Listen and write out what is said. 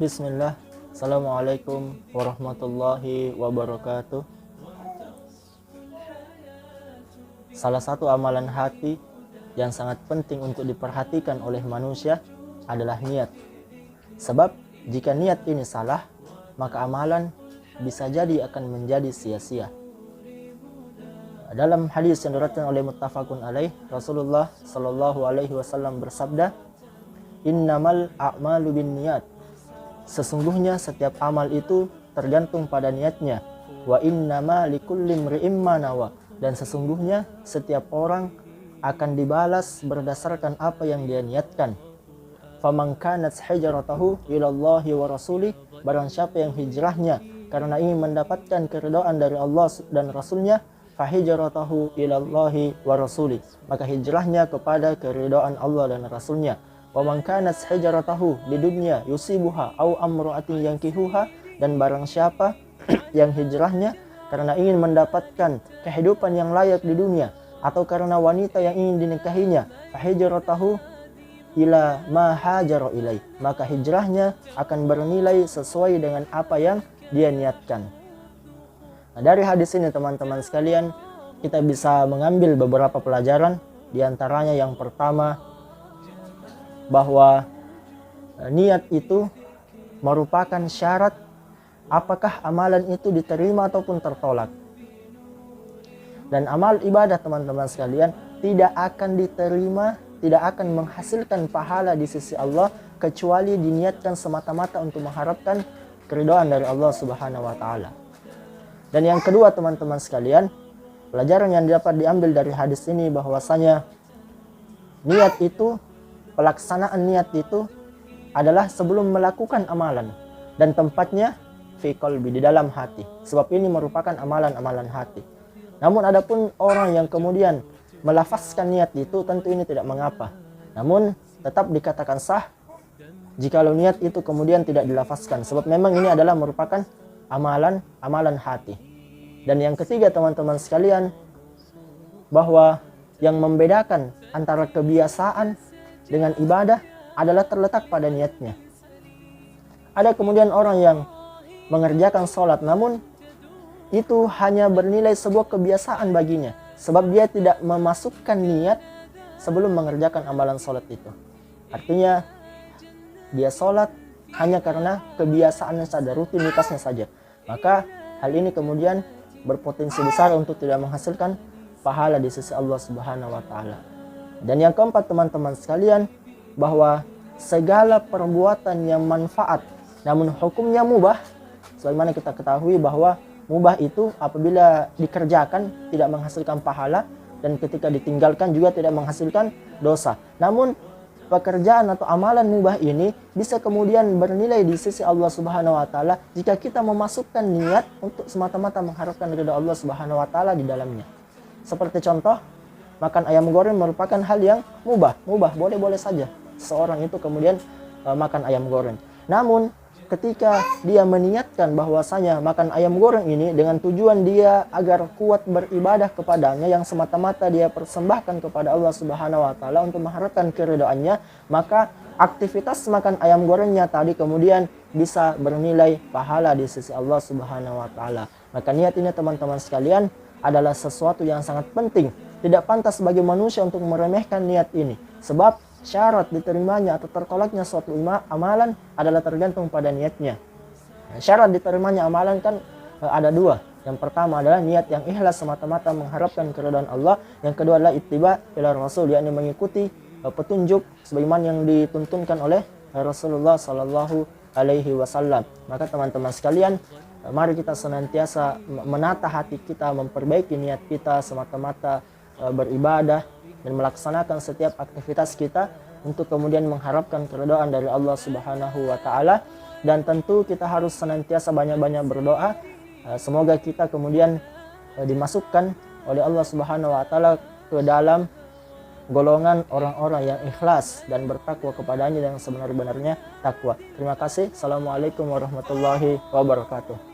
Bismillah. Assalamualaikum warahmatullahi wabarakatuh. Salah satu amalan hati yang sangat penting untuk diperhatikan oleh manusia adalah niat. Sebab jika niat ini salah, maka amalan bisa jadi akan menjadi sia-sia. Dalam hadis yang diriwayatkan oleh muttafaqun alaih, Rasulullah sallallahu alaihi wasallam bersabda, "Innamal a'malu binniyat." Sesungguhnya setiap amal itu tergantung pada niatnya. Wa innama likulli imri'in ma nawa. Dan sesungguhnya setiap orang akan dibalas berdasarkan apa yang dia niatkan. Faman kanat hijratuhu ila Allahi wa rasulih, barang siapa yang hijrahnya karena ingin mendapatkan keridhaan dari Allah dan Rasulnya, fa hijratuhu ila Allahi wa rasulih, maka hijrahnya kepada keridhaan Allah dan Rasulnya. Wa man kanat hijratuhu lidunya yusibuha au amra'atin yankihuha, dan barang siapa yang hijrahnya karena ingin mendapatkan kehidupan yang layak di dunia atau karena wanita yang ingin dinikahinya, fa hijratuhu ila ma hajara ilai, maka hijrahnya akan bernilai sesuai dengan apa yang dia niatkan. Nah, dari hadis ini teman-teman sekalian, kita bisa mengambil beberapa pelajaran. Di antaranya yang pertama, bahwa niat itu merupakan syarat apakah amalan itu diterima ataupun tertolak. Dan amal ibadah teman-teman sekalian tidak akan diterima, tidak akan menghasilkan pahala di sisi Allah kecuali diniatkan semata-mata untuk mengharapkan keridhaan dari Allah Subhanahu wa taala. Dan yang kedua teman-teman sekalian, pelajaran yang dapat diambil dari hadis ini bahwasanya niat itu, pelaksanaan niat itu adalah sebelum melakukan amalan, dan tempatnya fi qalbi, di dalam hati. Sebab ini merupakan amalan-amalan hati. Namun adapun orang yang kemudian melafazkan niat itu, tentu ini tidak mengapa. Namun tetap dikatakan sah jikalau niat itu kemudian tidak dilafazkan, sebab memang ini adalah merupakan amalan hati. Dan yang ketiga teman-teman sekalian, bahwa yang membedakan antara kebiasaan dengan ibadah adalah terletak pada niatnya. Ada kemudian orang yang mengerjakan sholat, namun itu hanya bernilai sebuah kebiasaan baginya, sebab dia tidak memasukkan niat sebelum mengerjakan amalan sholat itu. Artinya dia sholat hanya karena kebiasaannya saja, rutinitasnya saja. Maka hal ini kemudian berpotensi besar untuk tidak menghasilkan pahala di sisi Allah Subhanahu wa taala. Dan yang keempat teman-teman sekalian, bahwa segala perbuatan yang manfaat namun hukumnya mubah, sebagaimana kita ketahui bahwa mubah itu apabila dikerjakan tidak menghasilkan pahala, dan ketika ditinggalkan juga tidak menghasilkan dosa. Namun pekerjaan atau amalan mubah ini bisa kemudian bernilai di sisi Allah Subhanahu wa taala jika kita memasukkan niat untuk semata-mata mengharapkan ridha Allah Subhanahu wa taala di dalamnya. Seperti contoh, makan ayam goreng merupakan hal yang mubah, boleh-boleh saja seorang itu kemudian makan ayam goreng. Namun ketika dia meniatkan bahwasanya makan ayam goreng ini dengan tujuan dia agar kuat beribadah kepadanya, yang semata-mata dia persembahkan kepada Allah Subhanahu wa taala untuk mengharapkan keridhaannya, maka aktivitas makan ayam gorengnya tadi kemudian bisa bernilai pahala di sisi Allah Subhanahu wa taala. Maka niat ini teman-teman sekalian adalah sesuatu yang sangat penting. Tidak pantas bagi manusia untuk meremehkan niat ini, sebab syarat diterimanya atau tertolaknya suatu amalan adalah tergantung pada niatnya. Syarat diterimanya amalan kan ada dua. Yang pertama adalah niat yang ikhlas semata-mata mengharapkan keridhaan Allah. Yang kedua adalah ittiba ila Rasul, yakni mengikuti petunjuk sebagaimana yang dituntunkan oleh Rasulullah sallallahu alaihi wasallam. Maka teman-teman sekalian, mari kita senantiasa menata hati kita, memperbaiki niat kita semata-mata beribadah dan melaksanakan setiap aktivitas kita untuk kemudian mengharapkan keridhaan dari Allah Subhanahu wa taala. Dan tentu kita harus senantiasa banyak-banyak berdoa, semoga kita kemudian dimasukkan oleh Allah Subhanahu wa taala ke dalam golongan orang-orang yang ikhlas dan bertakwa kepadanya dengan sebenar-benarnya takwa. Terima kasih. Assalamualaikum warahmatullahi wabarakatuh.